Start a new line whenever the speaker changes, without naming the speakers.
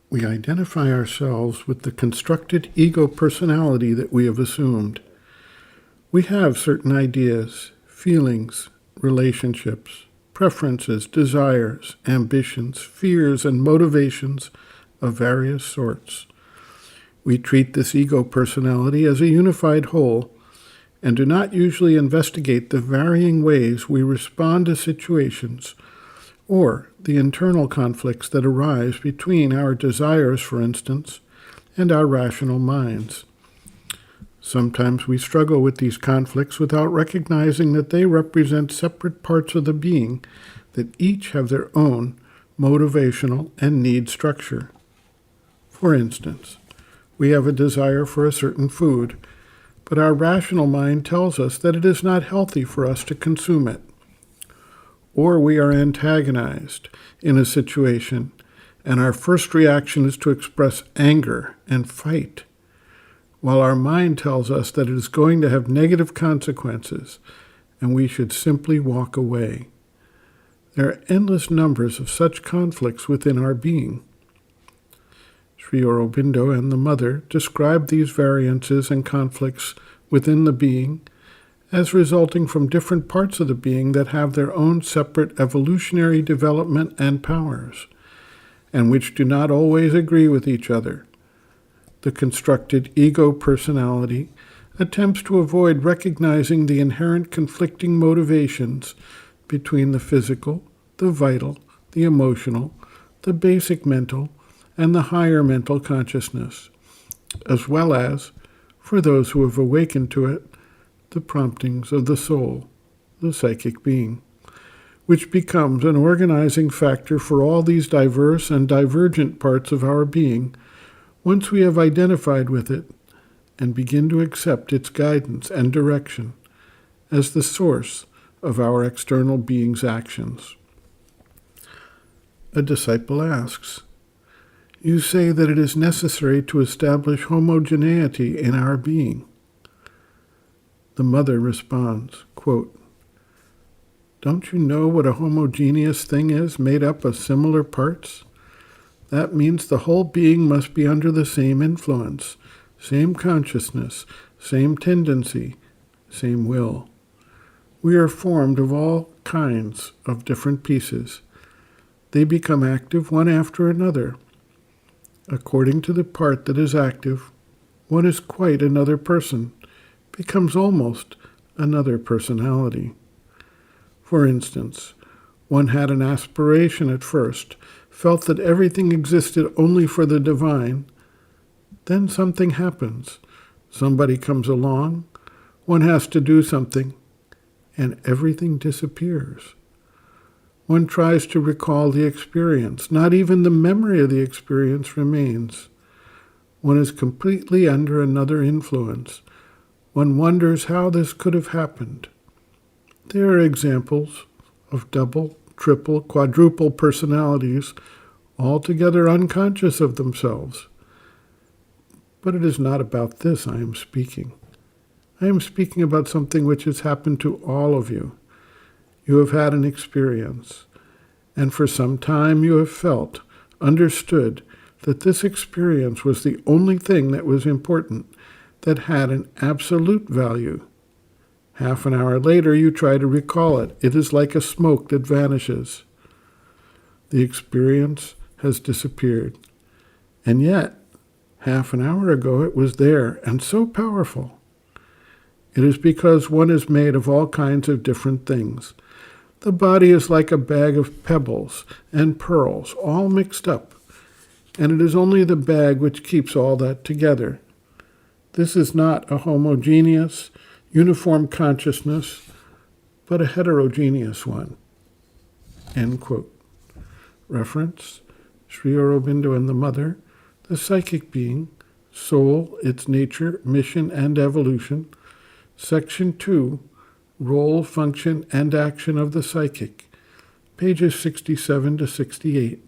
we identify ourselves with the constructed ego personality that we have assumed. We have certain ideas, feelings, relationships, preferences, desires, ambitions, fears, and motivations of various sorts. We treat this ego personality as a unified whole and do not usually investigate the varying ways we respond to situations or the internal conflicts that arise between our desires, for instance, and our rational minds. Sometimes we struggle with these conflicts without recognizing that they represent separate parts of the being that each have their own motivational and need structure. For instance, we have a desire for a certain food, but our rational mind tells us that it is not healthy for us to consume it. Or we are antagonized in a situation, and our first reaction is to express anger and fight, while our mind tells us that it is going to have negative consequences, and we should simply walk away. There are endless numbers of such conflicts within our being. Sri Aurobindo and the Mother describe these variances and conflicts within the being as resulting from different parts of the being that have their own separate evolutionary development and powers, and which do not always agree with each other. The constructed ego personality attempts to avoid recognizing the inherent conflicting motivations between the physical, the vital, the emotional, the basic mental, and the higher mental consciousness, as well as, for those who have awakened to it, the promptings of the soul, the psychic being, which becomes an organizing factor for all these diverse and divergent parts of our being once we have identified with it and begin to accept its guidance and direction as the source of our external being's actions. A disciple asks, "You say that it is necessary to establish homogeneity in our being." The Mother responds, quote, "Don't you know what a homogeneous thing is made up of similar parts? That means the whole being must be under the same influence, same consciousness, same tendency, same will. We are formed of all kinds of different pieces. They become active one after another. According to the part that is active, one is quite another person, becomes almost another personality. For instance, one had an aspiration at first, felt that everything existed only for the divine. Then something happens. Somebody comes along, one has to do something, and everything disappears. One tries to recall the experience. Not even the memory of the experience remains. One is completely under another influence. One wonders how this could have happened. There are examples of double, triple, quadruple personalities, altogether unconscious of themselves. But it is not about this I am speaking. I am speaking about something which has happened to all of you. You have had an experience, and for some time you have felt, understood, that this experience was the only thing that was important, that had an absolute value. Half an hour later, you try to recall it. It is like a smoke that vanishes. The experience has disappeared. And yet, half an hour ago, it was there and so powerful. It is because one is made of all kinds of different things. The body is like a bag of pebbles and pearls, all mixed up, and it is only the bag which keeps all that together. This is not a homogeneous, uniform consciousness, but a heterogeneous one." End quote. Reference, Sri Aurobindo and the Mother, The Psychic Being, Soul, Its Nature, Mission, and Evolution, Section 2, Role, Function, and Action of the Psychic, pages 67 to 68.